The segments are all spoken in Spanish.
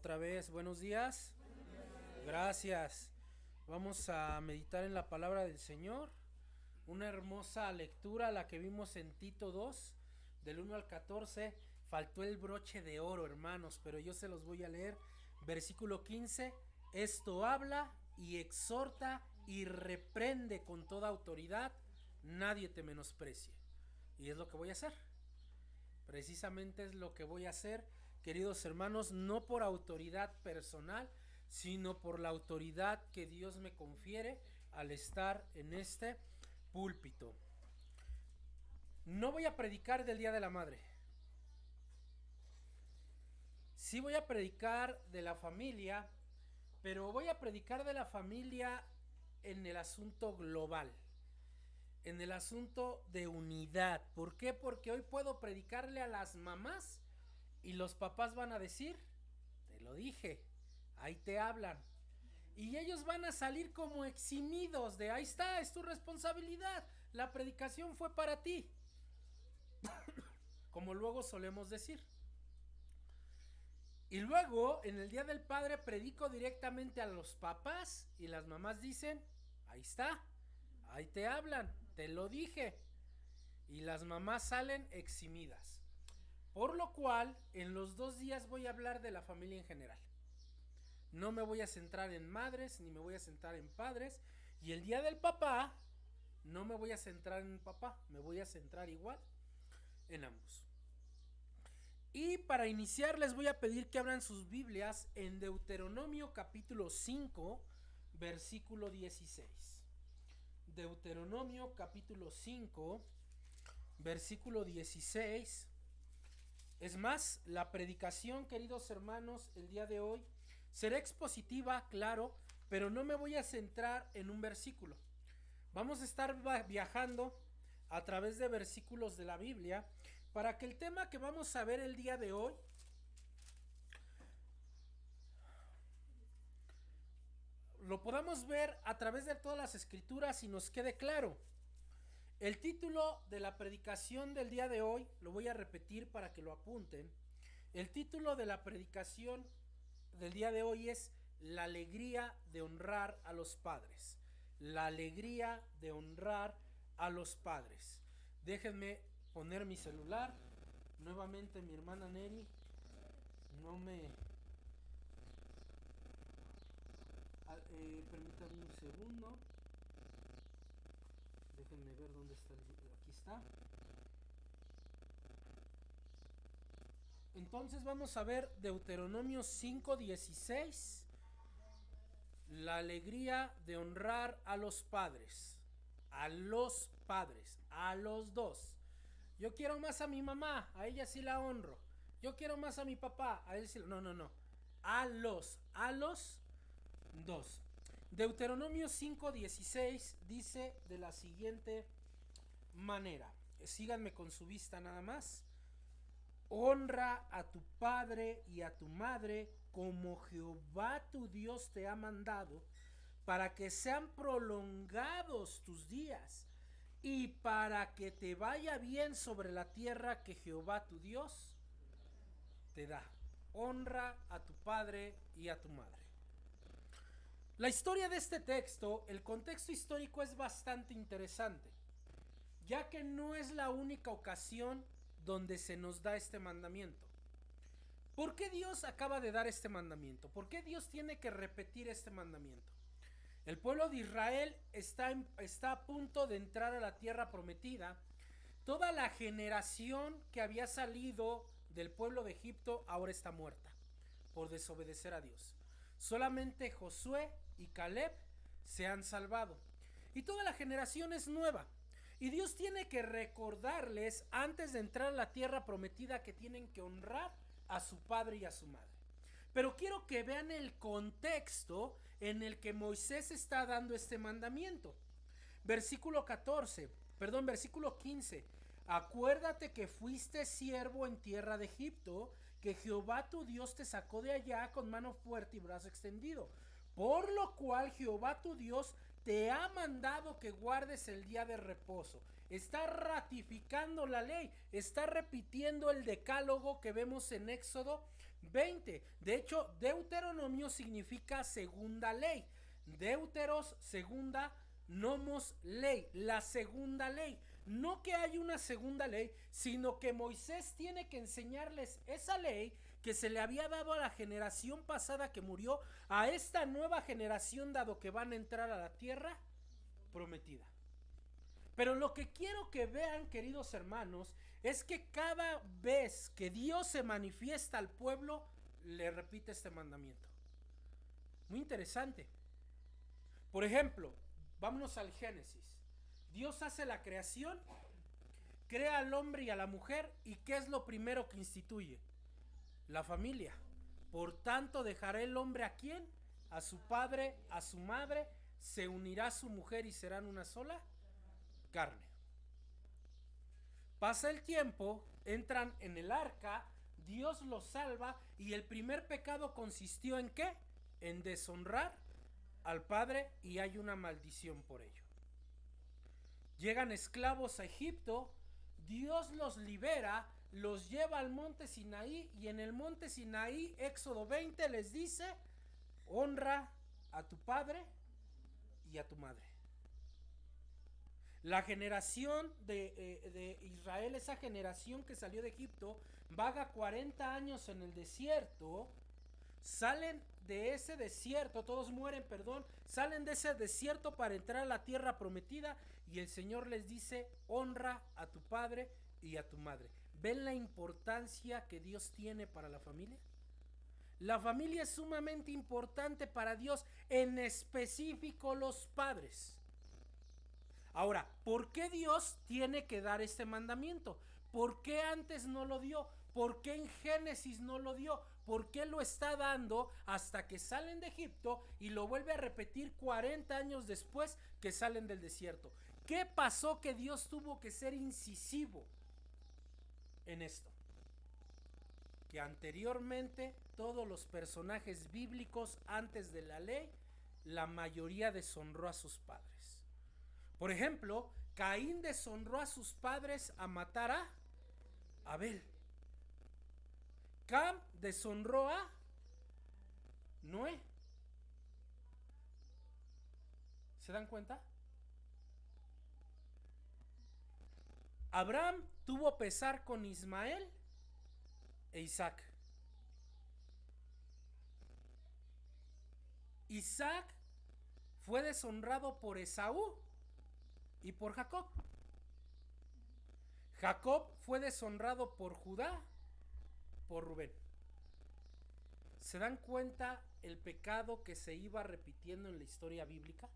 Otra vez, buenos días. Gracias. Vamos a meditar en la palabra del Señor. Una hermosa lectura, la que vimos en Tito 2, del 1 al 14. Faltó el broche de oro, hermanos, pero yo se los voy a leer. Versículo 15. Esto habla y exhorta y reprende con toda autoridad. Nadie te menosprecie. Y es lo que voy a hacer. Precisamente es lo que voy a hacer, queridos hermanos, no por autoridad personal, sino por la autoridad que Dios me confiere al estar en este púlpito. No voy a predicar del Día de la Madre. Sí voy a predicar de la familia, pero voy a predicar de la familia en el asunto global, en el asunto de unidad. ¿Por qué? Porque hoy puedo predicarle a las mamás y los papás van a decir, te lo dije, ahí te hablan. Y ellos van a salir como eximidos de, ahí está, es tu responsabilidad, la predicación fue para ti. Como luego solemos decir. Y luego, en el Día del Padre, predico directamente a los papás y las mamás dicen, ahí está, ahí te hablan, te lo dije. Y las mamás salen eximidas. Por lo cual, en los 2 días voy a hablar de la familia en general. No me voy a centrar en madres, ni me voy a centrar en padres. Y el Día del Papá, no me voy a centrar en papá, me voy a centrar igual en ambos. Y para iniciar les voy a pedir que abran sus Biblias en Deuteronomio capítulo 5, versículo 16. Deuteronomio capítulo 5, versículo 16. Es más, la predicación, queridos hermanos, el día de hoy será expositiva, claro, pero no me voy a centrar en un versículo. Vamos a estar viajando a través de versículos de la Biblia para que el tema que vamos a ver el día de hoy lo podamos ver a través de todas las escrituras y nos quede claro. El título de la predicación del día de hoy, lo voy a repetir para que lo apunten. El título de la predicación del día de hoy es La alegría de honrar a los padres. La alegría de honrar a los padres. Déjenme poner mi celular. Nuevamente mi hermana Neri no me... permítanme un segundo. Déjenme ver dónde está. Aquí está. Entonces vamos a ver Deuteronomio 5:16. La alegría de honrar a los padres. A los padres. A los dos. Yo quiero más a mi mamá. A ella sí la honro. Yo quiero más a mi papá. A él sí. No. A los dos. Deuteronomio 5:16 dice de la siguiente manera. Síganme con su vista nada más. Honra a tu padre y a tu madre como Jehová tu Dios te ha mandado, para que sean prolongados tus días y para que te vaya bien sobre la tierra que Jehová tu Dios te da. Honra a tu padre y a tu madre. La historia de este texto, el contexto histórico es bastante interesante, ya que no es la única ocasión donde se nos da este mandamiento. ¿Por qué Dios acaba de dar este mandamiento? ¿Por qué Dios tiene que repetir este mandamiento? El pueblo de Israel está a punto de entrar a la tierra prometida. Toda la generación que había salido del pueblo de Egipto ahora está muerta por desobedecer a Dios. Solamente Josué y Caleb se han salvado. Y toda la generación es nueva. Y Dios tiene que recordarles antes de entrar a la tierra prometida que tienen que honrar a su padre y a su madre. Pero quiero que vean el contexto en el que Moisés está dando este mandamiento. Versículo 15. Acuérdate que fuiste siervo en tierra de Egipto, que Jehová tu Dios te sacó de allá con mano fuerte y brazo extendido. Por lo cual Jehová tu Dios te ha mandado que guardes el día de reposo. Está ratificando la ley, está repitiendo el decálogo que vemos en Éxodo 20. De hecho, Deuteronomio significa segunda ley. Deuteros, segunda, nomos, ley, la segunda ley. No que hay una segunda ley, sino que Moisés tiene que enseñarles esa ley que se le había dado a la generación pasada que murió, a esta nueva generación, dado que van a entrar a la tierra prometida. Pero lo que quiero que vean, queridos hermanos, es que cada vez que Dios se manifiesta al pueblo, le repite este mandamiento. Muy interesante. Por ejemplo, vámonos al Génesis. Dios hace la creación, crea al hombre y a la mujer, ¿y qué es lo primero que instituye? La familia. Por tanto, dejará el hombre ¿a quién? A su padre, a su madre, se unirá a su mujer y serán una sola carne. Pasa el tiempo, entran en el arca, Dios los salva y el primer pecado consistió ¿en qué? En deshonrar al padre y hay una maldición por ello. Llegan esclavos a Egipto, Dios los libera, los lleva al monte Sinaí y en el monte Sinaí, Éxodo 20, les dice: honra a tu padre y a tu madre. La generación de Israel, esa generación que salió de Egipto, vaga 40 años en el desierto, salen de ese desierto, todos mueren, perdón, salen de ese desierto para entrar a la tierra prometida y el Señor les dice: honra a tu padre y a tu madre. ¿Ven la importancia que Dios tiene para la familia? La familia es sumamente importante para Dios, en específico los padres. Ahora, ¿por qué Dios tiene que dar este mandamiento? ¿Por qué antes no lo dio? ¿Por qué en Génesis no lo dio? ¿Por qué lo está dando hasta que salen de Egipto y lo vuelve a repetir 40 años después que salen del desierto? ¿Qué pasó que Dios tuvo que ser incisivo en esto? Que anteriormente todos los personajes bíblicos antes de la ley, la mayoría deshonró a sus padres. Por ejemplo, Caín deshonró a sus padres a matar a Abel. Cam deshonró a Noé. ¿Se dan cuenta? Abraham tuvo pesar con Ismael e Isaac. Isaac fue deshonrado por Esaú y por Jacob. Jacob fue deshonrado por Judá, por Rubén. ¿Se dan cuenta el pecado que se iba repitiendo en la historia bíblica?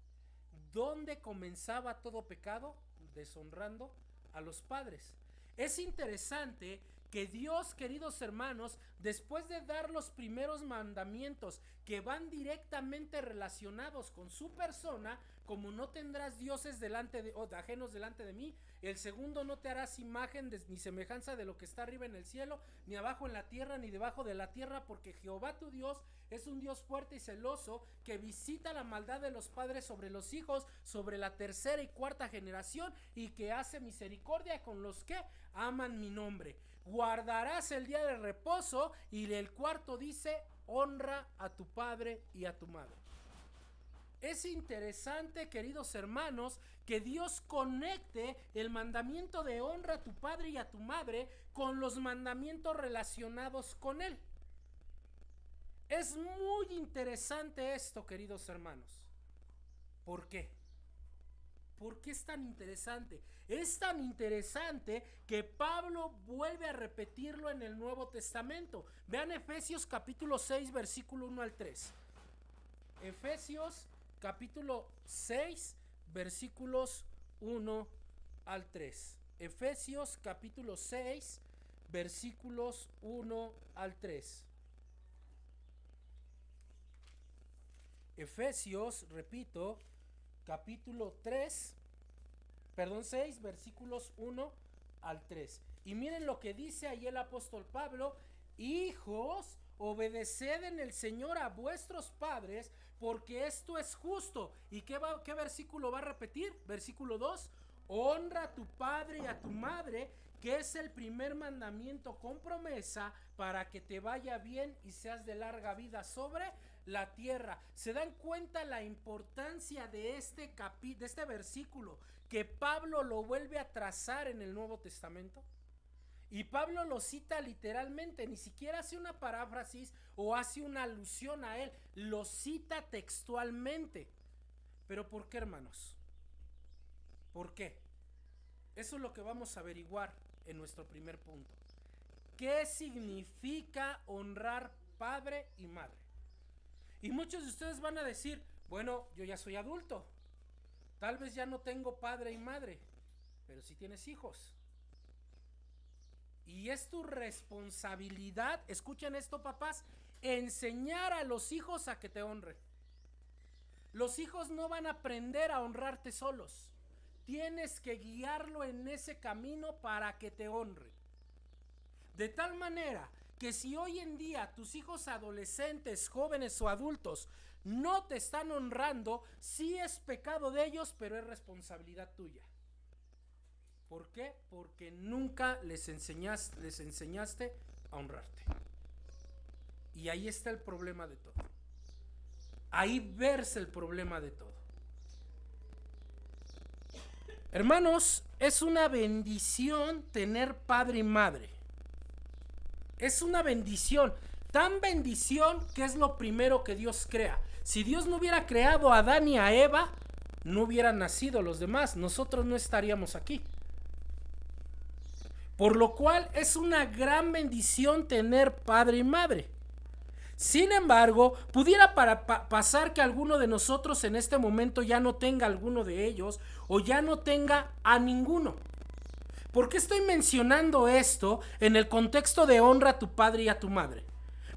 ¿Dónde comenzaba todo pecado? Deshonrando a los padres. Es interesante que Dios, queridos hermanos, después de dar los primeros mandamientos que van directamente relacionados con su persona, como no tendrás dioses ajenos delante de mí, el segundo, no te harás imagen ni semejanza de lo que está arriba en el cielo, ni abajo en la tierra, ni debajo de la tierra, porque Jehová tu Dios es un Dios fuerte y celoso, que visita la maldad de los padres sobre los hijos, sobre la tercera y cuarta generación, y que hace misericordia con los que aman mi nombre. Guardarás el día de reposo, y el cuarto dice: honra a tu padre y a tu madre. Es interesante, queridos hermanos, que Dios conecte el mandamiento de honra a tu padre y a tu madre con los mandamientos relacionados con él. Es muy interesante esto, queridos hermanos. ¿Por qué? ¿Por qué es tan interesante? Es tan interesante que Pablo vuelve a repetirlo en el Nuevo Testamento. Vean Efesios capítulo 6, versículo 1 al 3. Efesios capítulo 6, versículos 1 al 3. Efesios capítulo 6, versículos 1 al 3. Efesios, repito, capítulo 6, versículos 1 al 3. Y miren lo que dice ahí el apóstol Pablo: hijos, obedeced en el Señor a vuestros padres, porque esto es justo. ¿Y qué versículo va a repetir? Versículo 2: honra a tu padre y a tu madre, que es el primer mandamiento con promesa para que te vaya bien y seas de larga vida sobre la tierra. ¿Se dan cuenta la importancia de este versículo que Pablo lo vuelve a trazar en el Nuevo Testamento? Y Pablo lo cita literalmente, ni siquiera hace una paráfrasis o hace una alusión a él, lo cita textualmente. ¿Pero por qué, hermanos? ¿Por qué? Eso es lo que vamos a averiguar en nuestro primer punto. ¿Qué significa honrar padre y madre? Y muchos de ustedes van a decir, bueno, yo ya soy adulto, tal vez ya no tengo padre y madre, pero sí tienes hijos. Y es tu responsabilidad, escuchen esto, papás, enseñar a los hijos a que te honren. Los hijos no van a aprender a honrarte solos. Tienes que guiarlo en ese camino para que te honre. De tal manera que si hoy en día tus hijos adolescentes, jóvenes o adultos no te están honrando, sí es pecado de ellos, pero es responsabilidad tuya. ¿Por qué? Porque nunca les enseñaste a honrarte. Y ahí está el problema de todo. Ahí verse el problema de todo. Hermanos, es una bendición tener padre y madre. Es una bendición. Tan bendición que es lo primero que Dios crea. Si Dios no hubiera creado a Adán y a Eva, no hubieran nacido los demás. Nosotros no estaríamos aquí. Por lo cual es una gran bendición tener padre y madre. Sin embargo, pudiera pasar que alguno de nosotros en este momento ya no tenga alguno de ellos o ya no tenga a ninguno. ¿Por qué estoy mencionando esto en el contexto de honra a tu padre y a tu madre?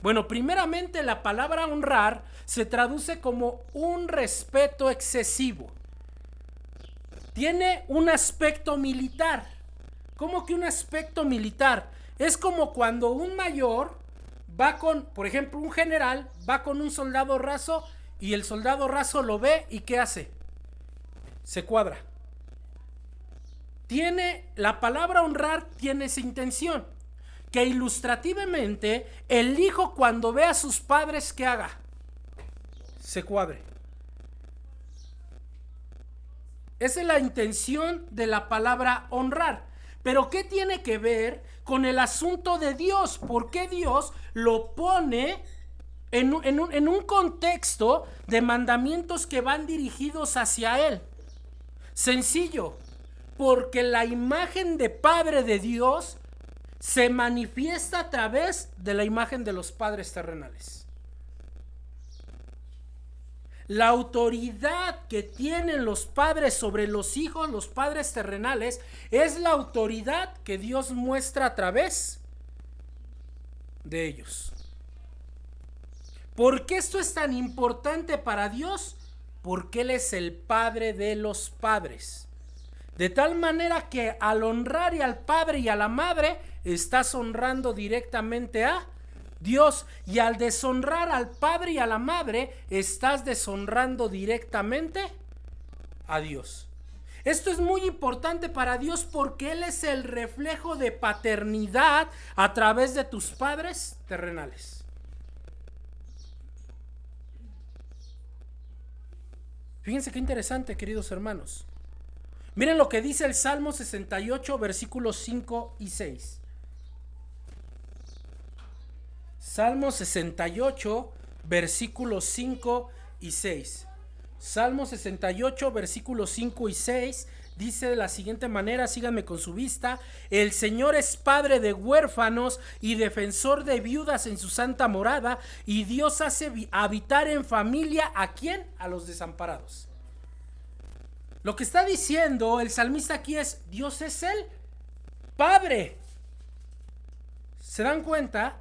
Bueno, primeramente la palabra honrar se traduce como un respeto excesivo. Tiene un aspecto militar. ¿Cómo que un aspecto militar? Es como cuando un mayor va con, por ejemplo, un general va con un soldado raso y el soldado raso lo ve y ¿qué hace? Se cuadra. La palabra honrar tiene esa intención, que ilustrativamente el hijo cuando ve a sus padres, ¿qué haga? Se cuadre. Esa es la intención de la palabra honrar. Pero ¿qué tiene que ver con el asunto de Dios? ¿Por qué Dios lo pone en un contexto de mandamientos que van dirigidos hacia Él? Sencillo, porque la imagen de Padre de Dios se manifiesta a través de la imagen de los padres terrenales. La autoridad que tienen los padres sobre los hijos, los padres terrenales, es la autoridad que Dios muestra a través de ellos. ¿Por qué esto es tan importante para Dios? Porque Él es el Padre de los padres. De tal manera que al honrar y al padre y a la madre, estás honrando directamente a Dios, y al deshonrar al padre y a la madre, estás deshonrando directamente a Dios. Esto es muy importante para Dios porque Él es el reflejo de paternidad a través de tus padres terrenales. Fíjense qué interesante, queridos hermanos. Miren lo que dice el Salmo 68, versículos 5 y 6. Salmo 68, versículos 5 y 6. Salmo 68, versículos 5 y 6 dice de la siguiente manera, síganme con su vista: el Señor es padre de huérfanos y defensor de viudas en su santa morada, y Dios hace habitar en familia ¿a quién? A los desamparados. Lo que está diciendo el salmista aquí es: Dios es el Padre. ¿Se dan cuenta?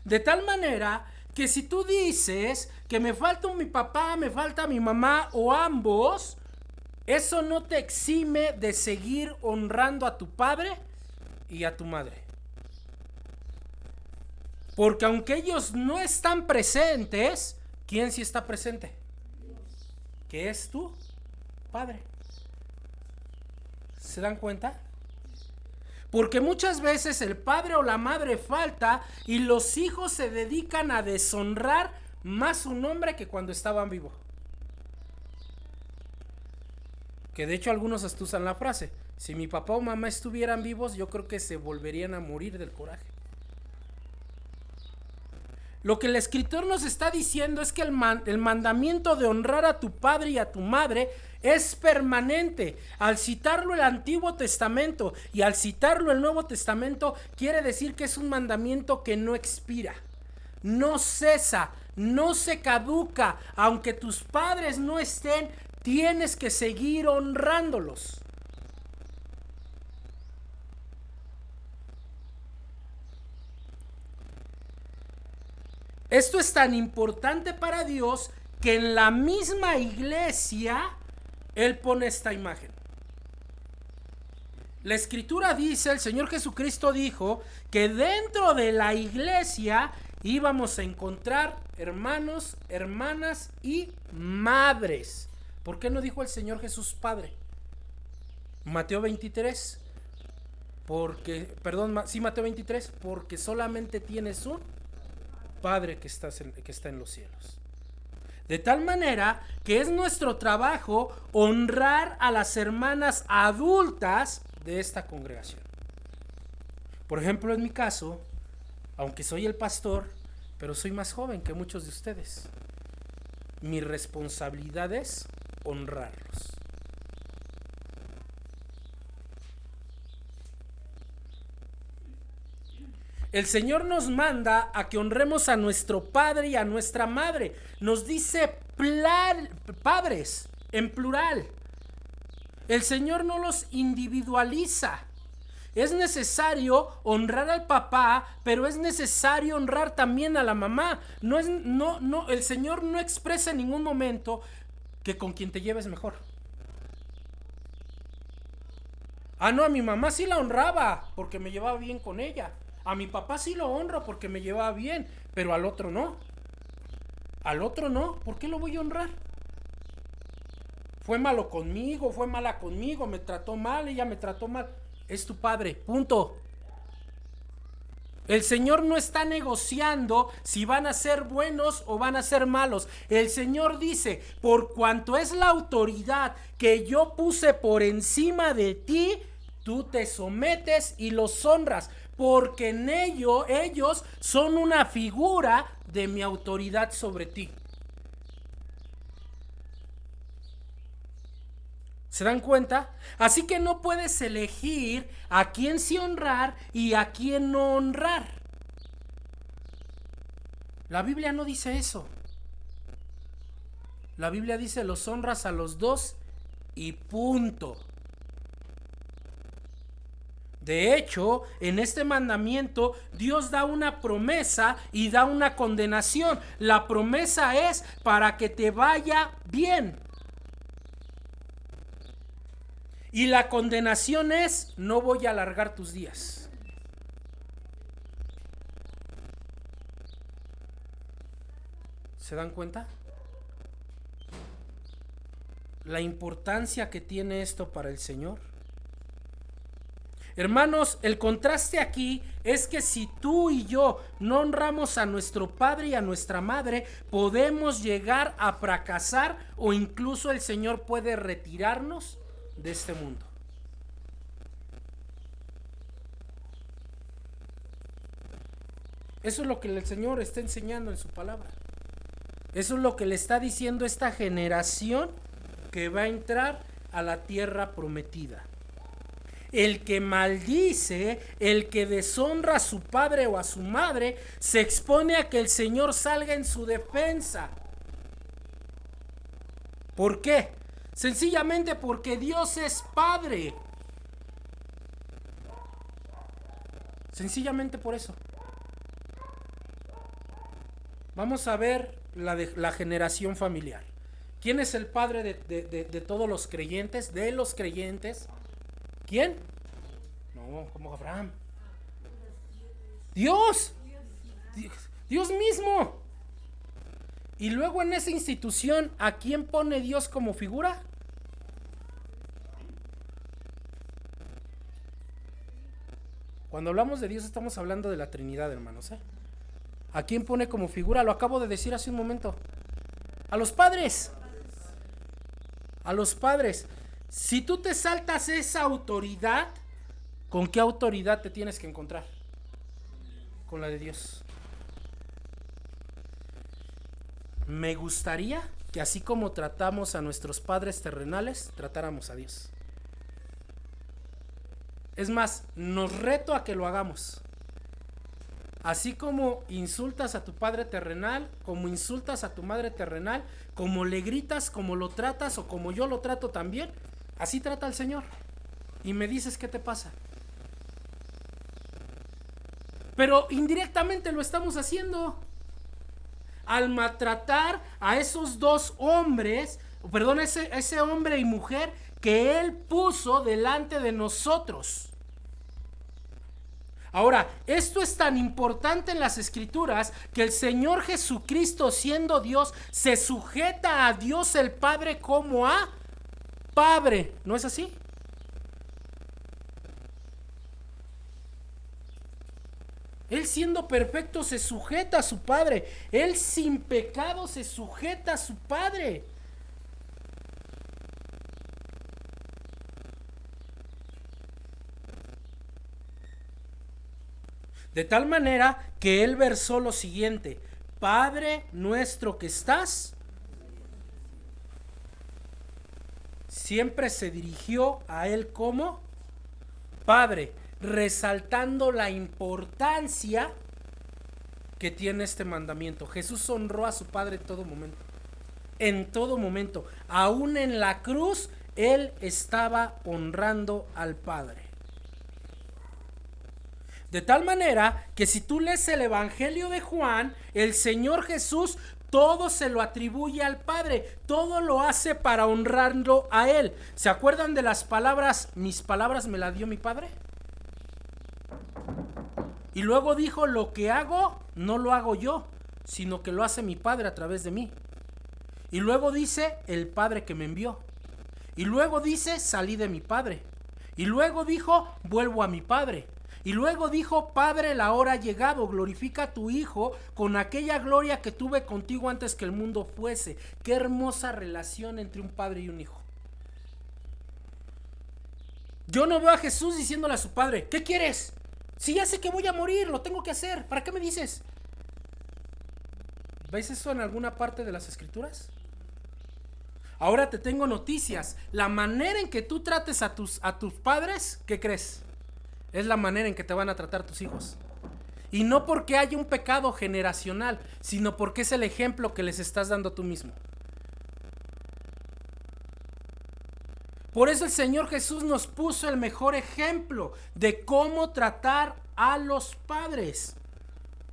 De tal manera que si tú dices que me falta mi papá, me falta mi mamá o ambos, eso no te exime de seguir honrando a tu padre y a tu madre. Porque aunque ellos no están presentes, ¿quién sí está presente? Que es tu padre. ¿Se dan cuenta? Porque muchas veces el padre o la madre falta y los hijos se dedican a deshonrar más su nombre que cuando estaban vivos. Que de hecho algunos hasta usan la frase: si mi papá o mamá estuvieran vivos, yo creo que se volverían a morir del coraje. Lo que el escritor nos está diciendo es que el mandamiento de honrar a tu padre y a tu madre es permanente. Al citarlo el Antiguo Testamento y al citarlo el Nuevo Testamento, quiere decir que es un mandamiento que no expira, no cesa, no se caduca. Aunque tus padres no estén, tienes que seguir honrándolos. Esto es tan importante para Dios que en la misma iglesia Él pone esta imagen. La escritura dice, el Señor Jesucristo dijo que dentro de la iglesia íbamos a encontrar hermanos, hermanas y madres. ¿Por qué no dijo el Señor Jesús Padre? Mateo 23. Mateo 23, porque solamente tienes un Padre que está en los cielos. De tal manera que es nuestro trabajo honrar a las hermanas adultas de esta congregación. Por ejemplo, en mi caso, aunque soy el pastor, pero soy más joven que muchos de ustedes. Mi responsabilidad es honrarlos. El Señor nos manda a que honremos a nuestro padre y a nuestra madre. Nos dice padres en plural. El Señor no los individualiza. Es necesario honrar al papá, pero es necesario honrar también a la mamá. El Señor no expresa en ningún momento que con quien te lleves mejor. No, a mi mamá sí la honraba porque me llevaba bien con ella. A mi papá sí lo honro porque me llevaba bien, pero al otro no. Al otro no. ¿Por qué lo voy a honrar? Fue malo conmigo, fue mala conmigo, me trató mal, ella me trató mal. Es tu padre, punto. El Señor no está negociando si van a ser buenos o van a ser malos. El Señor dice, por cuanto es la autoridad que yo puse por encima de ti, tú te sometes y los honras, porque en ellos son una figura de mi autoridad sobre ti. ¿Se dan cuenta? Así que no puedes elegir a quién sí honrar y a quién no honrar. La Biblia no dice eso. La Biblia dice: los honras a los dos y punto. De hecho, en este mandamiento Dios da una promesa y da una condenación. La promesa es para que te vaya bien. Y la condenación es: no voy a alargar tus días. ¿Se dan cuenta? La importancia que tiene esto para el Señor. Hermanos, el contraste aquí es que si tú y yo no honramos a nuestro padre y a nuestra madre, podemos llegar a fracasar o incluso el Señor puede retirarnos de este mundo. Eso es lo que el Señor está enseñando en su palabra. Eso es lo que le está diciendo esta generación que va a entrar a la tierra prometida. El que maldice, el que deshonra a su padre o a su madre, se expone a que el Señor salga en su defensa. ¿Por qué? Sencillamente porque Dios es Padre. Sencillamente por eso. Vamos a ver la generación familiar. ¿Quién es el padre de todos los creyentes? De los creyentes. ¿Quién? No, como Abraham. Dios. Dios mismo. Y luego en esa institución, ¿a quién pone Dios como figura? Cuando hablamos de Dios estamos hablando de la Trinidad, hermanos, ¿eh? ¿A quién pone como figura? Lo acabo de decir hace un momento. A los padres. A los padres. Si tú te saltas esa autoridad, ¿con qué autoridad te tienes que encontrar? Con la de Dios. Me gustaría que así como tratamos a nuestros padres terrenales, tratáramos a Dios. Es más, nos reto a que lo hagamos. Así como insultas a tu padre terrenal, como insultas a tu madre terrenal, como le gritas, como lo tratas o como yo lo trato también, así trata al Señor. Y me dices qué te pasa. Pero indirectamente lo estamos haciendo. Al maltratar a esos dos hombres, perdón, ese hombre y mujer que Él puso delante de nosotros. Ahora, esto es tan importante en las Escrituras que el Señor Jesucristo, siendo Dios, se sujeta a Dios el Padre como a Padre. ¿No es así? Él siendo perfecto se sujeta a su Padre. Él sin pecado se sujeta a su Padre. De tal manera que Él versó lo siguiente: Padre nuestro que estás. Siempre se dirigió a Él como Padre, resaltando la importancia que tiene este mandamiento. Jesús honró a su Padre en todo momento. En todo momento. Aún en la cruz, Él estaba honrando al Padre. De tal manera que si tú lees el Evangelio de Juan, el Señor Jesús todo se lo atribuye al Padre, todo lo hace para honrarlo a Él. ¿Se acuerdan de las palabras, mis palabras me las dio mi Padre? Y luego dijo, lo que hago, no lo hago yo, sino que lo hace mi Padre a través de mí. Y luego dice, el Padre que me envió. Y luego dice, salí de mi Padre. Y luego dijo, vuelvo a mi Padre. Y luego dijo, Padre, la hora ha llegado, glorifica a tu Hijo con aquella gloria que tuve contigo antes que el mundo fuese. Qué hermosa relación entre un padre y un hijo. Yo no veo a Jesús diciéndole a su Padre, ¿qué quieres? Si ya sé que voy a morir, lo tengo que hacer, ¿para qué me dices? ¿Ves eso en alguna parte de las Escrituras? Ahora te tengo noticias. La manera en que tú trates a tus padres, ¿qué crees? Es la manera en que te van a tratar tus hijos. Y no porque haya un pecado generacional, sino porque es el ejemplo que les estás dando tú mismo. Por eso el Señor Jesús nos puso el mejor ejemplo de cómo tratar a los padres.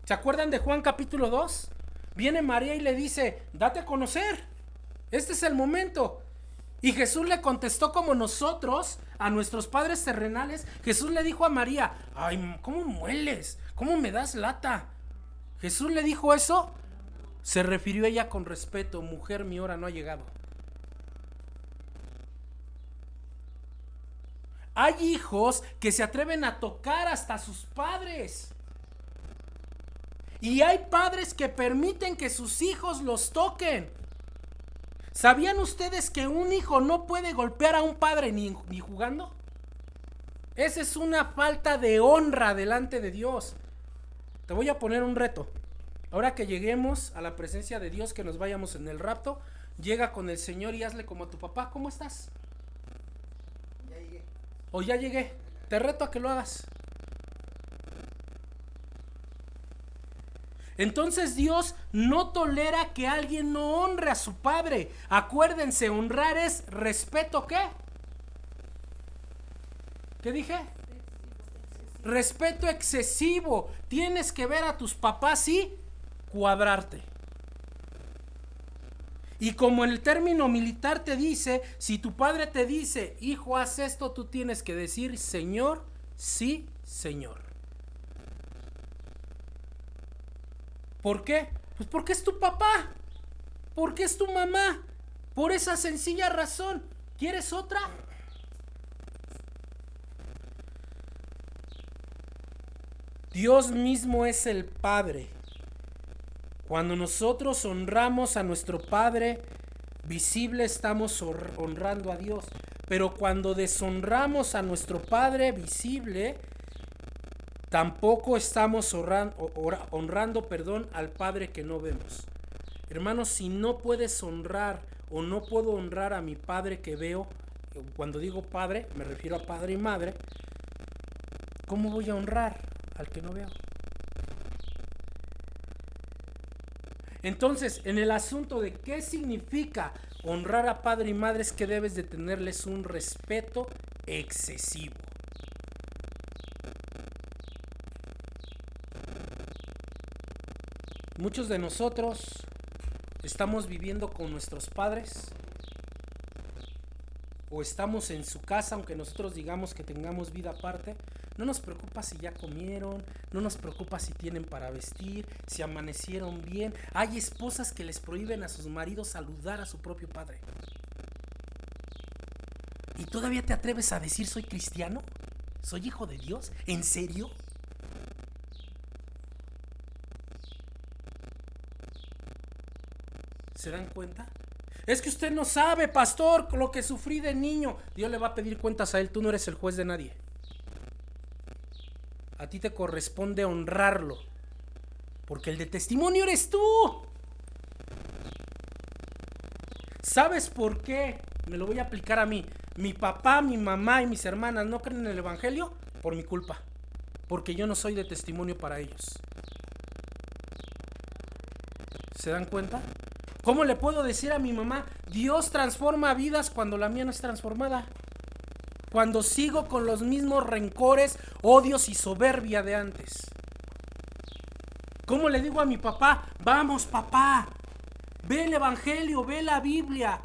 ¿Se acuerdan de Juan capítulo 2? Viene María y le dice, date a conocer. Este es el momento. Y Jesús le contestó como nosotros a nuestros padres terrenales. Jesús le dijo a María, ay, ¿cómo mueles? ¿Cómo me das lata? Jesús le dijo eso. Se refirió a ella con respeto, mujer, mi hora no ha llegado. Hay hijos que se atreven a tocar hasta a sus padres. Y hay padres que permiten que sus hijos los toquen. ¿Sabían ustedes que un hijo no puede golpear a un padre ni jugando? Esa es una falta de honra delante de Dios. Te voy a poner un reto. Ahora que lleguemos a la presencia de Dios, que nos vayamos en el rapto, llega con el Señor y hazle como a tu papá. ¿Cómo estás? Ya llegué. O ya llegué. Te reto a que lo hagas. Entonces Dios no tolera que alguien no honre a su padre. Acuérdense, honrar es respeto, ¿qué? ¿Qué dije? Respeto excesivo. Tienes que ver a tus papás y cuadrarte. Y como en el término militar te dice, si tu padre te dice, hijo, haz esto, tú tienes que decir, Señor, sí, Señor. ¿Por qué? Pues porque es tu papá, porque es tu mamá, por esa sencilla razón. ¿Quieres otra? Dios mismo es el Padre. Cuando nosotros honramos a nuestro Padre visible, estamos honrando a Dios. Pero cuando deshonramos a nuestro Padre visible, tampoco estamos honrando al Padre que no vemos. Hermanos, si no puedes honrar o no puedo honrar a mi Padre que veo, cuando digo Padre, me refiero a Padre y Madre, ¿cómo voy a honrar al que no veo? Entonces, en el asunto de qué significa honrar a padre y madre, es que debes de tenerles un respeto excesivo. Muchos de nosotros estamos viviendo con nuestros padres o estamos en su casa, aunque nosotros digamos que tengamos vida aparte. No nos preocupa si ya comieron, no nos preocupa si tienen para vestir, si amanecieron bien. Hay esposas que les prohíben a sus maridos saludar a su propio padre. ¿Y todavía te atreves a decir soy cristiano? ¿Soy hijo de Dios? ¿En serio? ¿Se dan cuenta? Es que usted no sabe, pastor, lo que sufrí de niño. Dios le va a pedir cuentas a él, tú no eres el juez de nadie. A ti te corresponde honrarlo, porque el de testimonio eres tú. ¿Sabes por qué? Me lo voy a aplicar a mí. Mi papá, mi mamá y mis hermanas no creen en el evangelio por mi culpa, porque yo no soy de testimonio para ellos. ¿Se dan cuenta? ¿Cómo le puedo decir a mi mamá, Dios transforma vidas cuando la mía no es transformada? Cuando sigo con los mismos rencores, odios y soberbia de antes. ¿Cómo le digo a mi papá, vamos papá, ve el evangelio, ve la Biblia?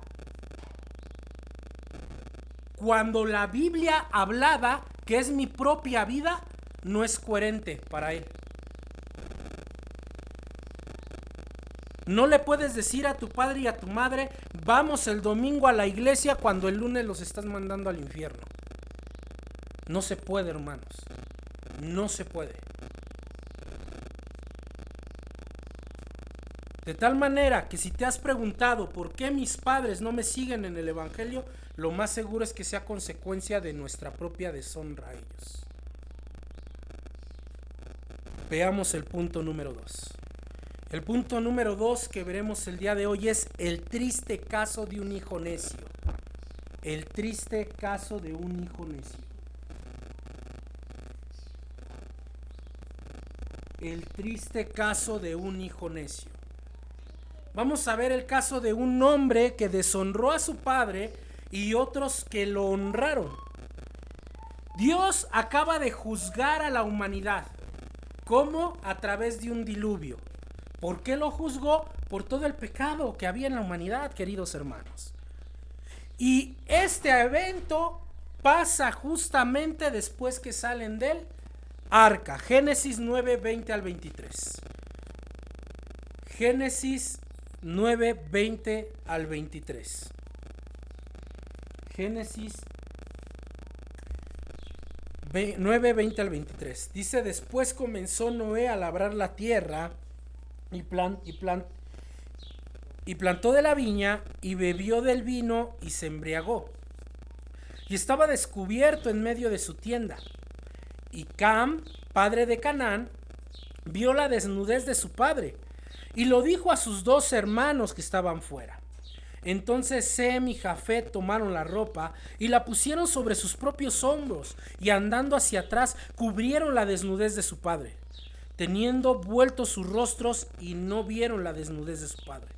Cuando la Biblia hablada, que es mi propia vida, no es coherente para él. No le puedes decir a tu padre y a tu madre, vamos el domingo a la iglesia cuando el lunes los estás mandando al infierno. No se puede, hermanos. No se puede. De tal manera que si te has preguntado por qué mis padres no me siguen en el evangelio, lo más seguro es que sea consecuencia de nuestra propia deshonra a ellos. Veamos el punto número 2. El punto número 2 que veremos el día de hoy es el triste caso de un hijo necio. El triste caso de un hijo necio. El triste caso de un hijo necio. Vamos a ver el caso de un hombre que deshonró a su padre y otros que lo honraron. Dios acaba de juzgar a la humanidad. ¿Cómo? A través de un diluvio. ¿Por qué lo juzgó? Por todo el pecado que había en la humanidad, queridos hermanos. Y este evento pasa justamente después que salen del arca. Génesis 9, 20 al 23. Génesis 9, 20 al 23. Génesis 9, 20 al 23. Dice, después comenzó Noé a labrar la tierra y plantó de la viña y bebió del vino y se embriagó. Y estaba descubierto en medio de su tienda. Y Cam, padre de Canaán, vio la desnudez de su padre y lo dijo a sus dos hermanos que estaban fuera. Entonces Sem y Jafet tomaron la ropa y la pusieron sobre sus propios hombros y andando hacia atrás cubrieron la desnudez de su padre, teniendo vueltos sus rostros, y no vieron la desnudez de su padre.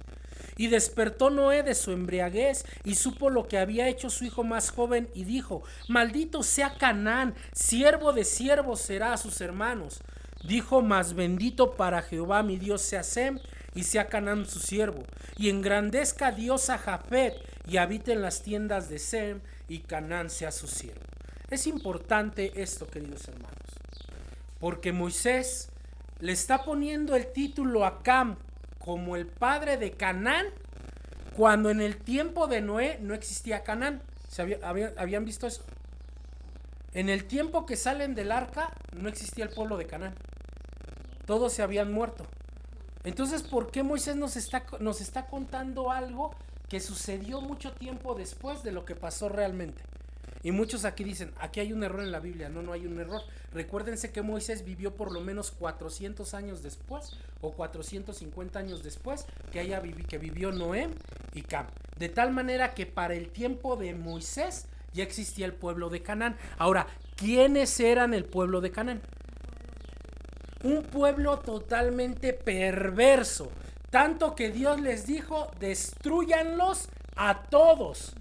Y despertó Noé de su embriaguez y supo lo que había hecho su hijo más joven y dijo, maldito sea Canaán, siervo de siervos será a sus hermanos. Dijo, mas bendito para Jehová mi Dios sea Sem y sea Canaán su siervo, y engrandezca Dios a Jafet y habite en las tiendas de Sem, y Canaán sea su siervo. Es importante esto, queridos hermanos, porque Moisés le está poniendo el título a Cam como el padre de Canaán, cuando en el tiempo de Noé no existía Canaán. ¿Habían visto eso? En el tiempo que salen del arca no existía el pueblo de Canaán. Todos se habían muerto. Entonces, ¿por qué Moisés nos está contando algo que sucedió mucho tiempo después de lo que pasó realmente? Y muchos aquí dicen, aquí hay un error en la Biblia. No, no hay un error. Recuérdense que Moisés vivió por lo menos 400 años después o 450 años después que vivió Noé y Cam. De tal manera que para el tiempo de Moisés ya existía el pueblo de Canaán. Ahora, ¿quiénes eran el pueblo de Canaán? Un pueblo totalmente perverso. Tanto que Dios les dijo, destrúyanlos a todos,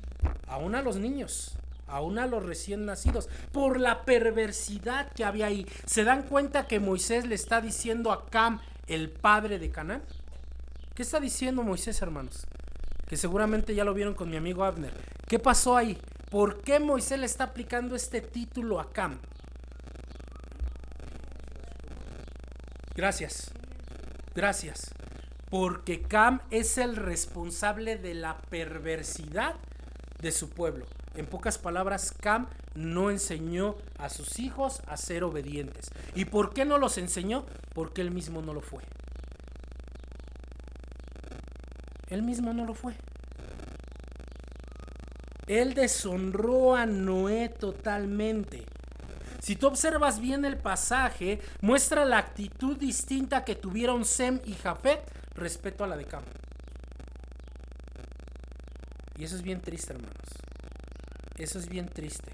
aún a los niños, aún a los recién nacidos, por la perversidad que había ahí. ¿Se dan cuenta que Moisés le está diciendo a Cam, el padre de Canaán? ¿Qué está diciendo Moisés, hermanos? Que seguramente ya lo vieron con mi amigo Abner. ¿Qué pasó ahí? ¿Por qué Moisés le está aplicando este título a Cam? Gracias. Porque Cam es el responsable de la perversidad de su pueblo. En pocas palabras, Cam no enseñó a sus hijos a ser obedientes. ¿Y por qué no los enseñó? Porque él mismo no lo fue. Él deshonró a Noé totalmente. Si tú observas bien el pasaje, muestra la actitud distinta que tuvieron Sem y Jafet respecto a la de Cam. Y eso es bien triste, hermanos. Eso es bien triste.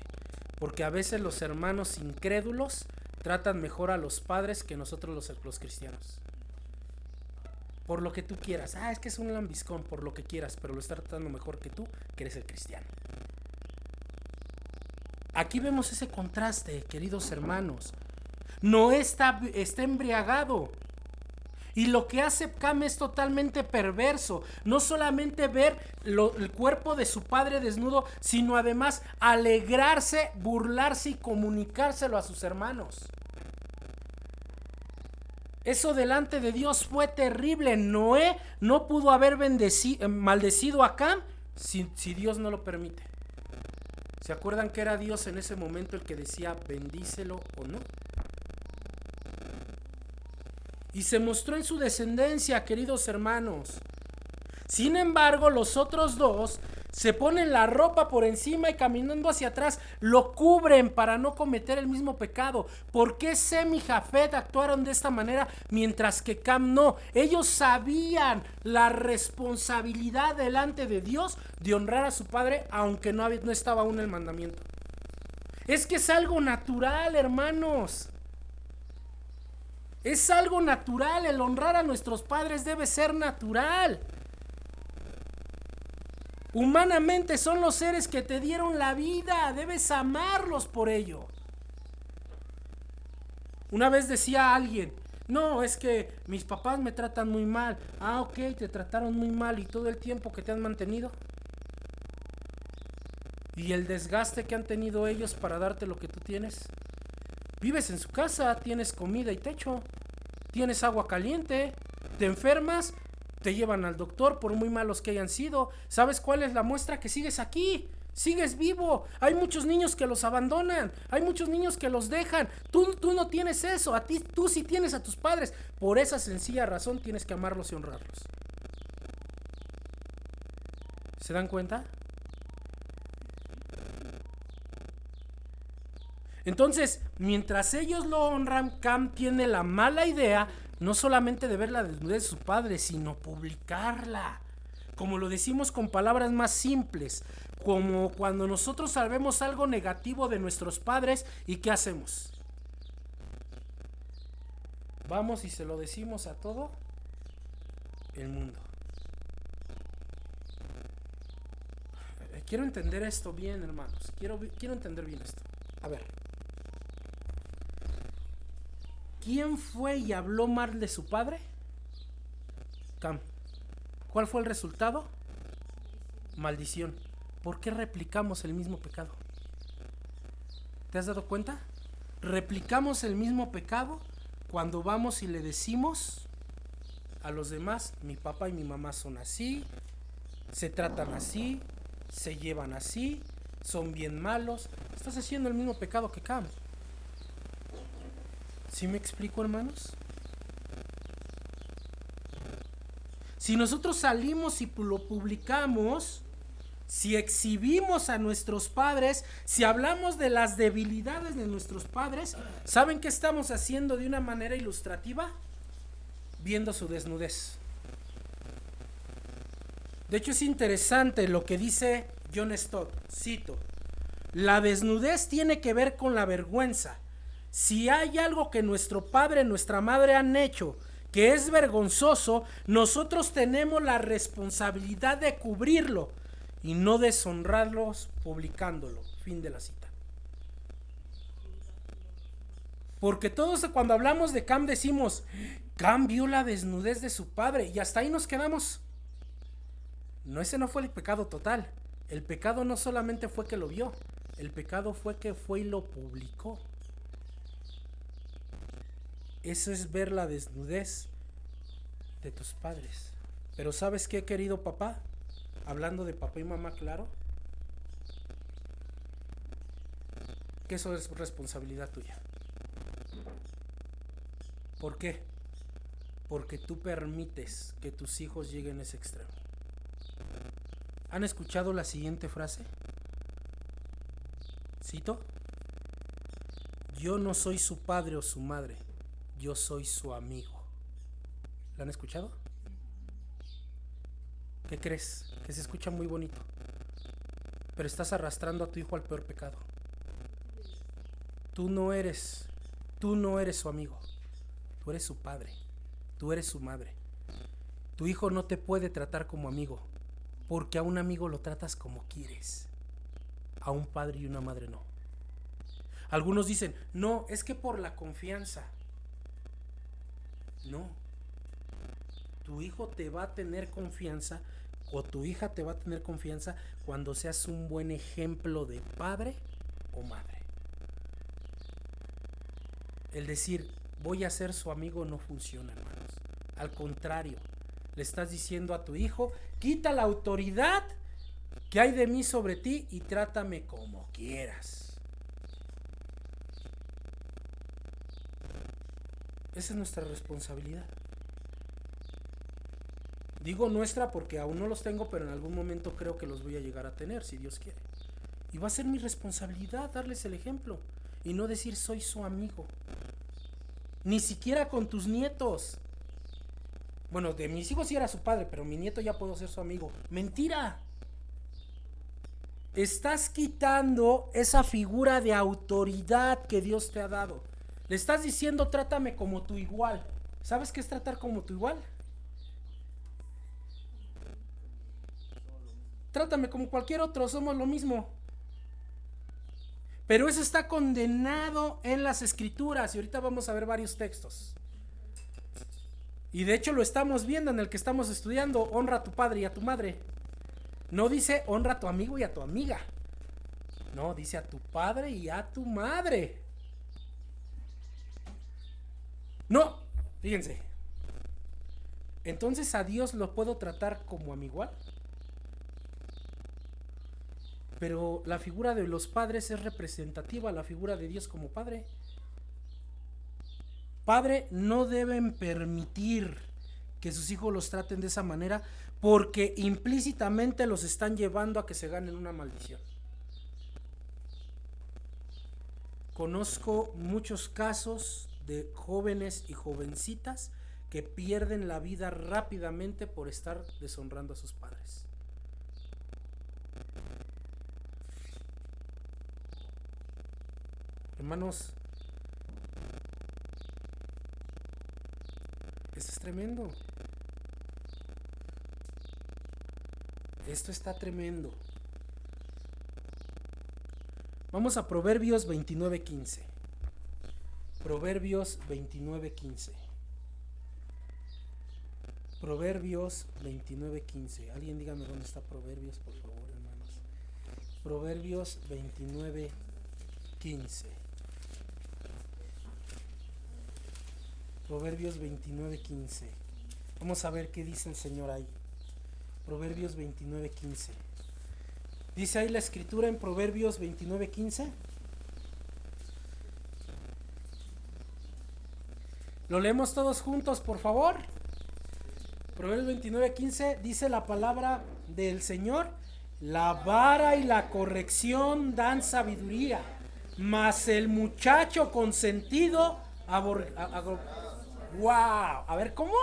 Porque a veces los hermanos incrédulos tratan mejor a los padres que nosotros los cristianos. Por lo que tú quieras. Es que es un lambiscón, por lo que quieras, pero lo está tratando mejor que tú, que eres el cristiano. Aquí vemos ese contraste, queridos hermanos. Noé está embriagado. Y lo que hace Cam es totalmente perverso. No solamente ver el cuerpo de su padre desnudo, sino además alegrarse, burlarse y comunicárselo a sus hermanos. Eso delante de Dios fue terrible. Noé no pudo haber maldecido a Cam si Dios no lo permite. ¿Se acuerdan que era Dios en ese momento el que decía bendícelo o no? Y se mostró en su descendencia, queridos hermanos. Sin embargo, los otros dos se ponen la ropa por encima y caminando hacia atrás lo cubren para no cometer el mismo pecado. ¿Por qué Sem y Jafet actuaron de esta manera mientras que Cam no? Ellos sabían la responsabilidad delante de Dios de honrar a su padre, aunque no estaba aún el mandamiento. Es que es algo natural, hermanos. Es algo natural. El honrar a nuestros padres debe ser natural. Humanamente son los seres que te dieron la vida. Debes amarlos por ello. Una vez decía alguien, no, es que mis papás me tratan muy mal. Ok, te trataron muy mal. ¿Y todo el tiempo que te han mantenido? ¿Y el desgaste que han tenido ellos para darte lo que tú tienes? Vives en su casa, tienes comida y techo, tienes agua caliente, te enfermas, te llevan al doctor por muy malos que hayan sido. ¿Sabes cuál es la muestra? Que sigues aquí, sigues vivo. Hay muchos niños que los abandonan, hay muchos niños que los dejan. Tú no tienes eso, tú sí tienes a tus padres. Por esa sencilla razón tienes que amarlos y honrarlos. ¿Se dan cuenta? Entonces, mientras ellos lo honran, Cam tiene la mala idea no solamente de ver la desnudez de su padre, sino publicarla. Como lo decimos con palabras más simples, como cuando nosotros sabemos algo negativo de nuestros padres, ¿y qué hacemos? Vamos y se lo decimos a todo el mundo. Quiero entender esto bien, hermanos. Quiero entender bien esto. A ver. ¿Quién fue y habló mal de su padre? Cam. ¿Cuál fue el resultado? Maldición. ¿Por qué replicamos el mismo pecado? ¿Te has dado cuenta? Replicamos el mismo pecado cuando vamos y le decimos a los demás, mi papá y mi mamá son así, se tratan así, se llevan así, son bien malos. Estás haciendo el mismo pecado que Cam. ¿Sí me explico, hermanos? Si nosotros salimos y lo publicamos, si exhibimos a nuestros padres, si hablamos de las debilidades de nuestros padres, ¿saben qué estamos haciendo de una manera ilustrativa? Viendo su desnudez. De hecho, es interesante lo que dice John Stott, cito: la desnudez tiene que ver con la vergüenza. Si hay algo que nuestro padre, nuestra madre han hecho que es vergonzoso, nosotros tenemos la responsabilidad de cubrirlo y no deshonrarlos publicándolo. Fin de la cita. Porque todos cuando hablamos de Cam decimos, Cam vio la desnudez de su padre, y hasta ahí nos quedamos. No, ese no fue el pecado total. El pecado no solamente fue que lo vio, el pecado fue que fue y lo publicó. Eso es ver la desnudez de tus padres. Pero ¿sabes qué, querido papá? Hablando de papá y mamá, claro, que eso es responsabilidad tuya. ¿Por qué? Porque tú permites que tus hijos lleguen a ese extremo. ¿Han escuchado la siguiente frase? Cito: yo no soy su padre o su madre, yo soy su amigo. ¿La han escuchado? ¿Qué crees? Que se escucha muy bonito, pero estás arrastrando a tu hijo al peor pecado. Tú no eres su amigo, tú eres su padre, tú eres su madre. Tu hijo no te puede tratar como amigo, porque a un amigo lo tratas como quieres, a un padre y una madre no. Algunos dicen, no, es que por la confianza. No, tu hijo te va a tener confianza, o tu hija te va a tener confianza cuando seas un buen ejemplo de padre o madre. El decir, voy a ser su amigo, no funciona, hermanos. Al contrario, le estás diciendo a tu hijo, quita la autoridad que hay de mí sobre ti y trátame como quieras. Esa es nuestra responsabilidad. Digo nuestra porque aún no los tengo, pero en algún momento creo que los voy a llegar a tener, si Dios quiere. Y va a ser mi responsabilidad darles el ejemplo y no decir soy su amigo. Ni siquiera con tus nietos. Bueno, de mis hijos sí era su padre, pero mi nieto ya puedo ser su amigo. ¡Mentira! Estás quitando esa figura de autoridad que Dios te ha dado. Le estás diciendo trátame como tu igual. ¿Sabes qué es tratar como tu igual? Trátame como cualquier otro, somos lo mismo. Pero eso está condenado en las Escrituras y ahorita vamos a ver varios textos. Y de hecho lo estamos viendo en el que estamos estudiando, honra a tu padre y a tu madre. No dice honra a tu amigo y a tu amiga. No, dice a tu padre y a tu madre. No, fíjense. Entonces a Dios lo puedo tratar como a mi igual. Pero la figura de los padres es representativa a la figura de Dios como padre. Padre, no deben permitir que sus hijos los traten de esa manera porque implícitamente los están llevando a que se ganen una maldición. Conozco muchos casos de jóvenes y jovencitas que pierden la vida rápidamente por estar deshonrando a sus padres. Hermanos, esto es tremendo. Esto está tremendo. Vamos a Proverbios 29:15. Proverbios 29:15. Proverbios 29:15. Alguien dígame dónde está Proverbios, por favor, hermanos. Proverbios 29:15. Proverbios 29:15. Vamos a ver qué dice el Señor ahí. Proverbios 29:15. Dice ahí la escritura en Proverbios 29:15. ¿Lo leemos todos juntos, por favor? Proverbios 29:15 dice la palabra del Señor: la vara y la corrección dan sabiduría, mas el muchacho consentido wow, a ver, ¿cómo?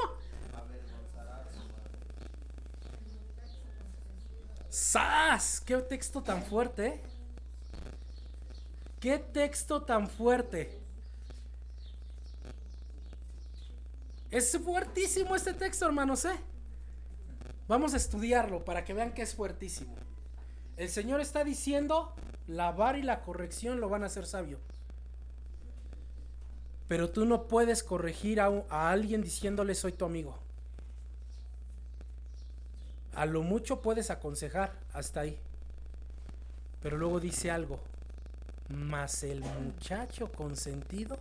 ¡Sas! ¡Qué texto tan fuerte! ¿Eh? ¡Qué texto tan fuerte! Es fuertísimo este texto, hermanos, ¿eh? Vamos a estudiarlo para que vean que es fuertísimo. El Señor está diciendo: la vara y la corrección lo van a hacer sabio. Pero tú no puedes corregir a alguien diciéndole soy tu amigo. A lo mucho puedes aconsejar, hasta ahí. Pero luego dice algo: mas el muchacho consentido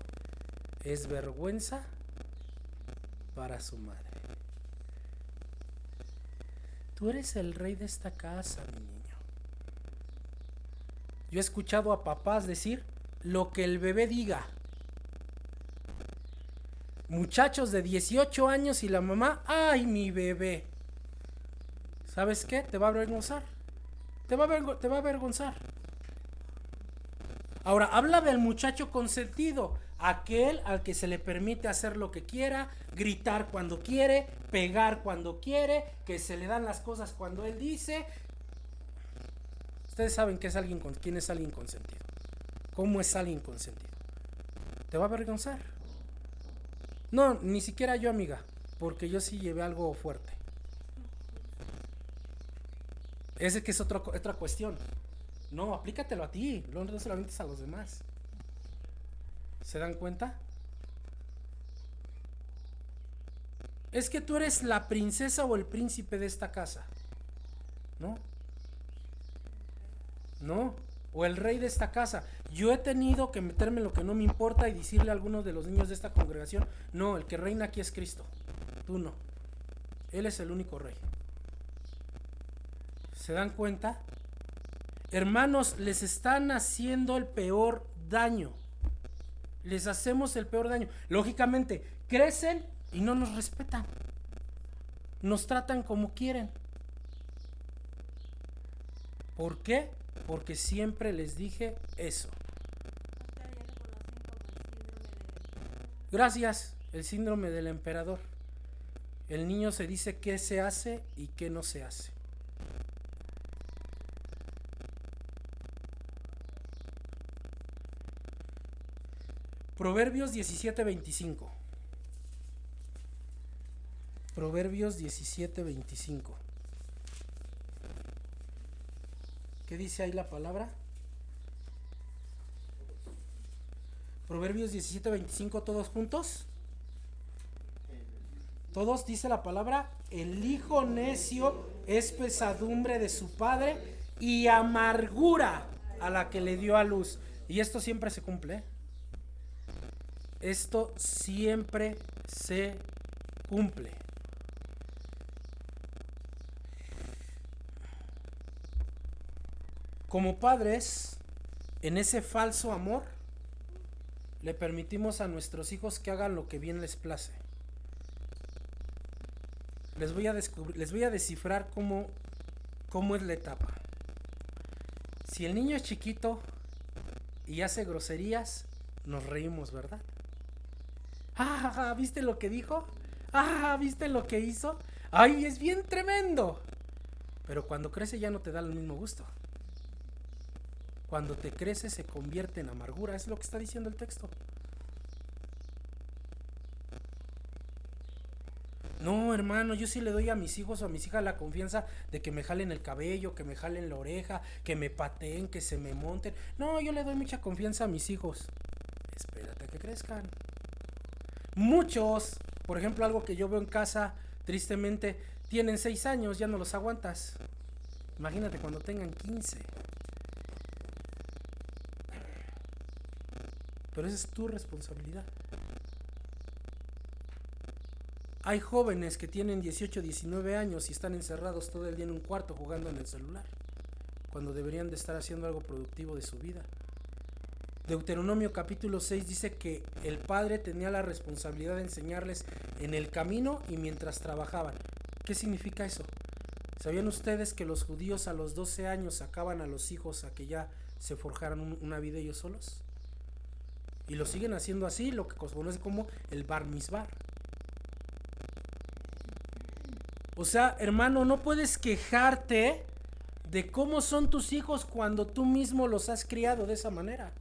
es vergüenza para su madre. Tú eres el rey de esta casa, mi niño. Yo he escuchado a papás decir lo que el bebé diga. Muchachos de 18 años y la mamá: ¡ay, mi bebé! ¿Sabes qué? Te va a avergonzar. Te va a avergonzar. Ahora, habla del muchacho consentido, aquel al que se le permite hacer lo que quiera, gritar cuando quiere, pegar cuando quiere, que se le dan las cosas cuando él dice. Ustedes saben quién es alguien consentido. ¿Cómo es alguien consentido? Te va a avergonzar. No, ni siquiera yo, amiga, porque yo sí llevé algo fuerte. Ese que es otra cuestión. No, aplícatelo a ti, no se lo avientes a los demás. ¿Se dan cuenta? Es que tú eres la princesa o el príncipe de esta casa. ¿No? No, o el rey de esta casa. Yo he tenido que meterme en lo que no me importa y decirle a algunos de los niños de esta congregación: no, el que reina aquí es Cristo, tú no. Él es el único rey. ¿Se dan cuenta? Hermanos, les están haciendo el peor daño. Les hacemos el peor daño. Lógicamente, crecen y no nos respetan. Nos tratan como quieren. ¿Por qué? Porque siempre les dije eso. Gracias, el síndrome del emperador. El niño se dice qué se hace y qué no se hace. Proverbios 17:25. Proverbios 17:25. ¿Qué dice ahí la palabra? Proverbios 17:25, todos juntos. Todos, dice la palabra: el hijo necio es pesadumbre de su padre y amargura a la que le dio a luz. Y esto siempre se cumple, ¿eh? Esto siempre se cumple. Como padres, en ese falso amor, le permitimos a nuestros hijos que hagan lo que bien les place. Les voy a descifrar cómo es la etapa. Si el niño es chiquito y hace groserías, nos reímos, ¿verdad? ¡Ah! ¿Viste lo que dijo? ¡Ah! ¿Viste lo que hizo? ¡Ay, es bien tremendo! Pero cuando crece ya no te da el mismo gusto. Cuando te crece se convierte en amargura. Es lo que está diciendo el texto. No, hermano, yo sí le doy a mis hijos o a mis hijas la confianza de que me jalen el cabello, que me jalen la oreja, que me pateen, que se me monten. No, yo le doy mucha confianza a mis hijos. Espérate a que crezcan. Muchos, por ejemplo, algo que yo veo en casa, tristemente, tienen 6 años, ya no los aguantas. Imagínate cuando tengan 15. Pero esa es tu responsabilidad. Hay jóvenes que tienen 18, 19 años y están encerrados todo el día en un cuarto jugando en el celular, cuando deberían de estar haciendo algo productivo de su vida. Deuteronomio capítulo 6 dice que el padre tenía la responsabilidad de enseñarles en el camino y mientras trabajaban. ¿Qué significa eso? ¿Sabían ustedes que los judíos a los 12 años sacaban a los hijos a que ya se forjaran una vida ellos solos? Y lo siguen haciendo así, lo que se conoce como el bar mitzvah. O sea, hermano, no puedes quejarte de cómo son tus hijos cuando tú mismo los has criado de esa manera.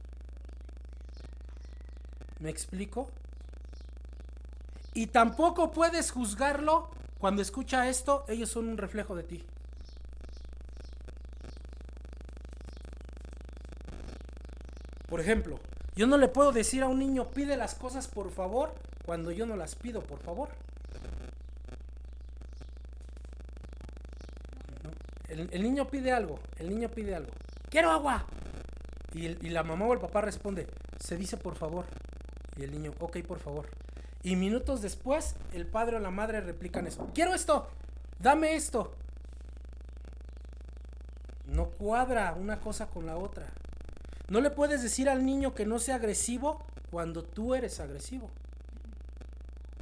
¿Me explico? Y tampoco puedes juzgarlo cuando escucha esto, ellos son un reflejo de ti. Por ejemplo, yo no le puedo decir a un niño, pide las cosas por favor, cuando yo no las pido por favor. ¿No? El niño pide algo, quiero agua. Y la mamá o el papá responde, se dice por favor. Y el niño, ok, por favor. Y minutos después, el padre o la madre replican eso. Quiero esto, dame esto. No cuadra una cosa con la otra. No le puedes decir al niño que no sea agresivo cuando tú eres agresivo.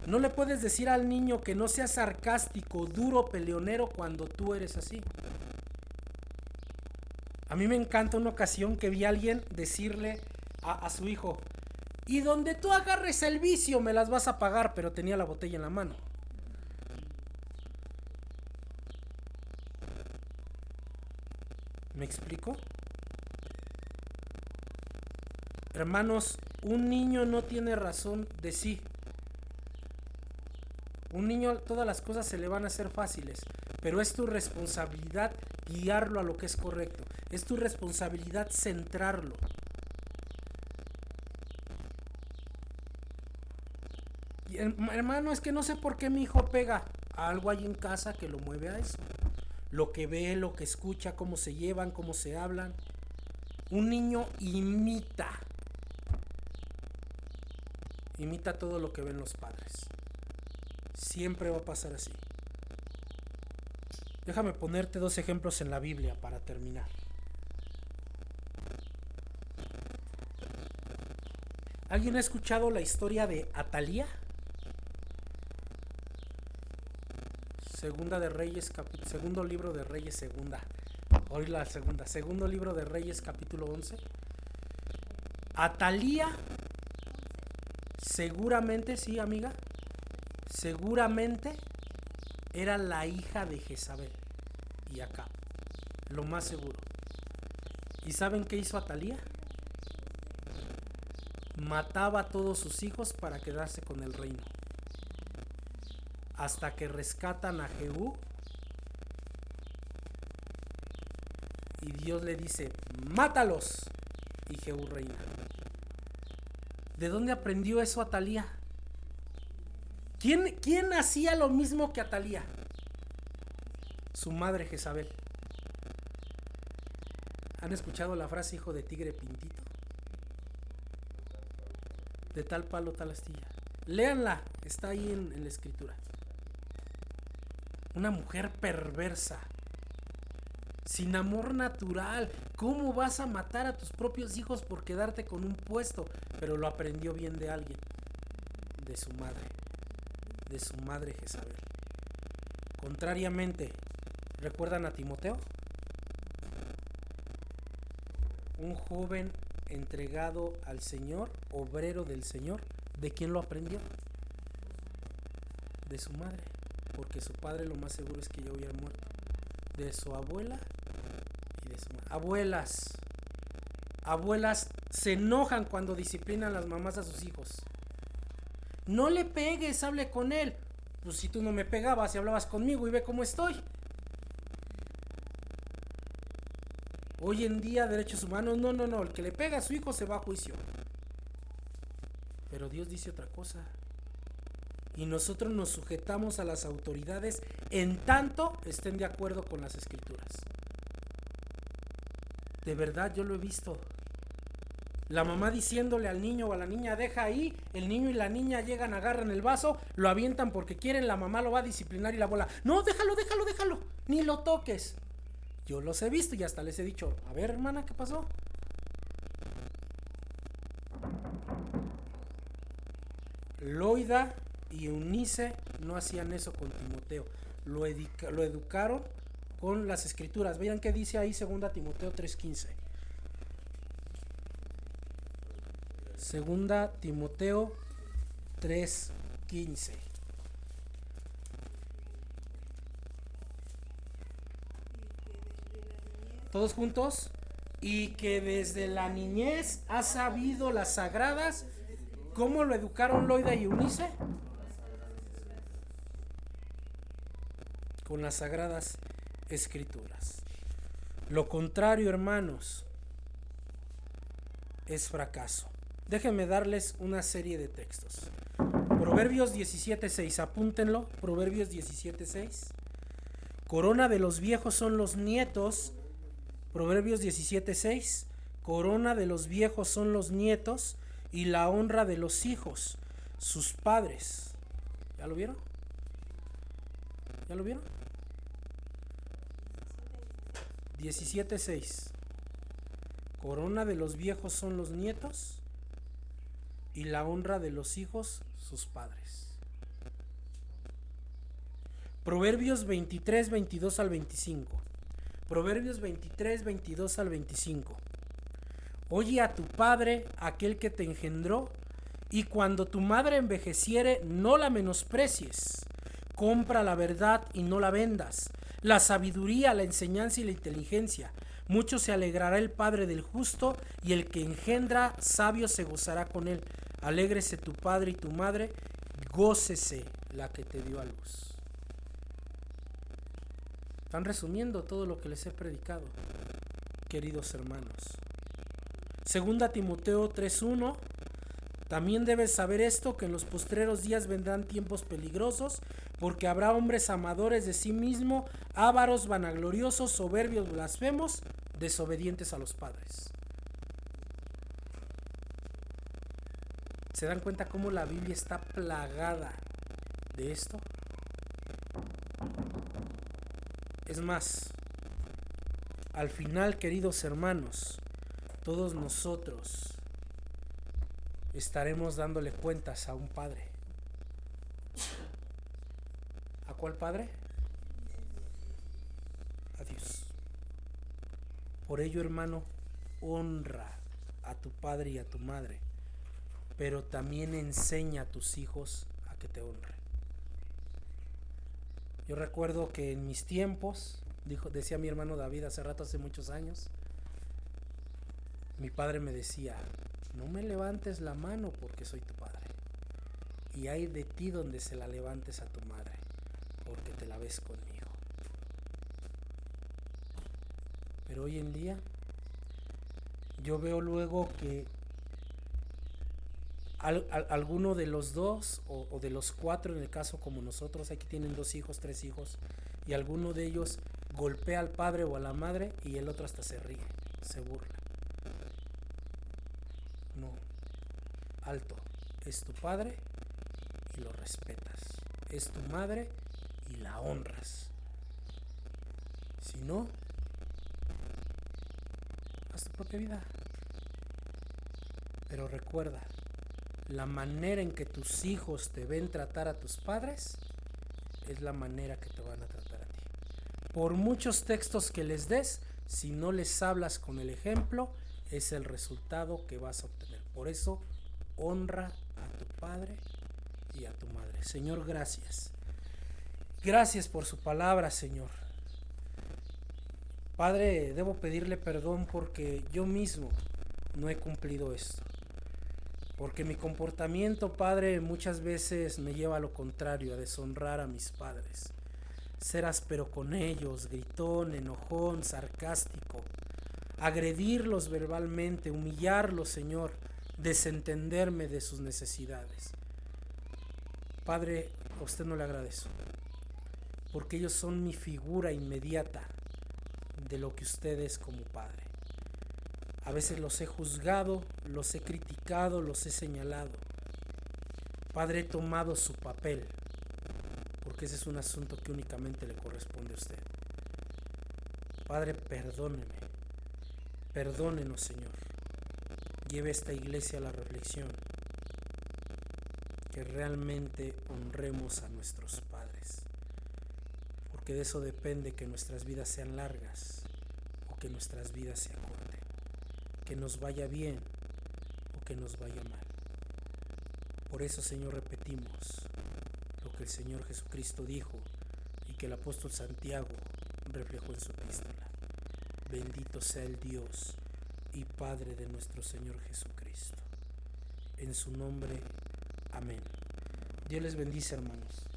No le puedes decir al niño que no sea sarcástico, duro, peleonero cuando tú eres así. A mí me encanta una ocasión que vi a alguien decirle a su hijo, y donde tú agarres el vicio me las vas a pagar, pero tenía la botella en la mano. ¿Me explico? Hermanos, un niño no tiene razón de sí. Un niño, todas las cosas se le van a hacer fáciles, pero es tu responsabilidad guiarlo a lo que es correcto. Es tu responsabilidad centrarlo. Y, hermano, es que no sé por qué mi hijo pega. Algo hay en casa que lo mueve a eso. Lo que ve, lo que escucha, cómo se llevan, cómo se hablan. Un niño imita todo lo que ven los padres. Siempre va a pasar así. Déjame ponerte 2 ejemplos en la Biblia para terminar. ¿Alguien ha escuchado la historia de Atalía? Segundo libro de Reyes, segundo libro de Reyes, capítulo 11. Atalía, seguramente, sí, amiga, seguramente era la hija de Jezabel y Acab, lo más seguro. ¿Y saben qué hizo Atalía? Mataba a todos sus hijos para quedarse con el reino. Hasta que rescatan a Jehú y Dios le dice, mátalos, y Jehú reina. ¿De dónde aprendió eso Atalía? ¿Quién hacía lo mismo que Atalía? Su madre Jezabel. ¿Han escuchado la frase hijo de tigre pintito? De tal palo, tal astilla. Léanla, está ahí en la escritura. Una mujer perversa, sin amor natural. ¿Cómo vas a matar a tus propios hijos por quedarte con un puesto? Pero lo aprendió bien de alguien, de su madre Jezabel. Contrariamente, ¿recuerdan a Timoteo? Un joven entregado al Señor, obrero del Señor. ¿De quién lo aprendió? De su madre, porque su padre lo más seguro es que ya hubiera muerto. De su abuela y de su madre. Abuelas se enojan cuando disciplinan las mamás a sus hijos. No le pegues, hable con él. Pues si tú no me pegabas y hablabas conmigo y ve cómo estoy. Hoy en día, derechos humanos, no, el que le pega a su hijo se va a juicio. Pero Dios dice otra cosa. Y nosotros nos sujetamos a las autoridades en tanto estén de acuerdo con las escrituras. De verdad, yo lo he visto. La mamá diciéndole al niño o a la niña, deja ahí, el niño y la niña llegan, agarran el vaso, lo avientan porque quieren, la mamá lo va a disciplinar y la abuela, no, déjalo, ni lo toques. Yo los he visto y hasta les he dicho, a ver, hermana, ¿qué pasó? Loida y Eunice no hacían eso con Timoteo. lo educaron con las escrituras. Vean qué dice ahí 2 Timoteo 3:15. 2 Timoteo 3:15. Todos juntos. Y que desde la niñez ha sabido las sagradas. ¿Cómo lo educaron Loida y Eunice? Con las sagradas escrituras. Lo contrario, hermanos, es fracaso. Déjenme darles una serie de textos. Proverbios 17:6, apúntenlo. Proverbios 17:6. Corona de los viejos son los nietos. Proverbios 17:6. Corona de los viejos son los nietos y la honra de los hijos, sus padres. ¿Ya lo vieron? ¿Ya lo vieron? 17:6. Corona de los viejos son los nietos y la honra de los hijos, sus padres. Proverbios 23, 22 al 25. Proverbios 23, 22 al 25. Oye a tu padre, aquel que te engendró, y cuando tu madre envejeciere, no la menosprecies. Compra la verdad y no la vendas, la sabiduría, la enseñanza y la inteligencia. Mucho se alegrará el padre del justo, y el que engendra sabio se gozará con él. Alégrese tu padre y tu madre, gócese la que te dio a luz. Están resumiendo todo lo que les he predicado, queridos hermanos. 2 Timoteo 3:1. También debes saber esto, que en los postreros días vendrán tiempos peligrosos, porque habrá hombres amadores de sí mismo, ávaros, vanagloriosos, soberbios, blasfemos, desobedientes a los padres. ¿Se dan cuenta cómo la Biblia está plagada de esto? Es más, al final, queridos hermanos, todos nosotros estaremos dándole cuentas a un padre. ¿A cuál padre? A Dios. Por ello, hermano, honra a tu padre y a tu madre, pero también enseña a tus hijos a que te honren. Yo recuerdo que en mis tiempos, decía mi hermano David hace rato, hace muchos años, mi padre me decía: no me levantes la mano porque soy tu padre, y hay de ti donde se la levantes a tu madre, porque te la ves conmigo. Pero hoy en día yo veo luego que alguno de los dos o de los cuatro, en el caso como nosotros, aquí tienen 2 hijos, 3 hijos, y alguno de ellos golpea al padre o a la madre y el otro hasta se ríe, se burla. No, alto, es tu padre y lo respetas, es tu madre y la honras. Si no, haz tu propia vida. Pero recuerda, la manera en que tus hijos te ven tratar a tus padres es la manera que te van a tratar a ti. Por muchos textos que les des, si no les hablas con el ejemplo, es el resultado que vas a obtener. Por eso, honra a tu padre y a tu madre. Señor, gracias. Gracias por su palabra, Señor. Padre, debo pedirle perdón porque yo mismo no he cumplido esto. Porque mi comportamiento, Padre, muchas veces me lleva a lo contrario, a deshonrar a mis padres. Ser áspero con ellos, gritón, enojón, sarcástico. Agredirlos verbalmente, humillarlos, Señor, desentenderme de sus necesidades. Padre, a usted no le agradezco, porque ellos son mi figura inmediata de lo que usted es como Padre. A veces los he juzgado, los he criticado, los he señalado. Padre, he tomado su papel, porque ese es un asunto que únicamente le corresponde a usted. Padre, perdóneme, perdónenos, Señor. Lleve esta iglesia a la reflexión, que realmente honremos a nuestros padres, porque de eso depende que nuestras vidas sean largas o que nuestras vidas se acorten, que nos vaya bien o que nos vaya mal. Por eso, Señor, repetimos lo que el Señor Jesucristo dijo y que el apóstol Santiago reflejó en su epístola. Bendito sea el Dios y Padre de nuestro Señor Jesucristo. En su nombre, amén. Dios les bendice, hermanos.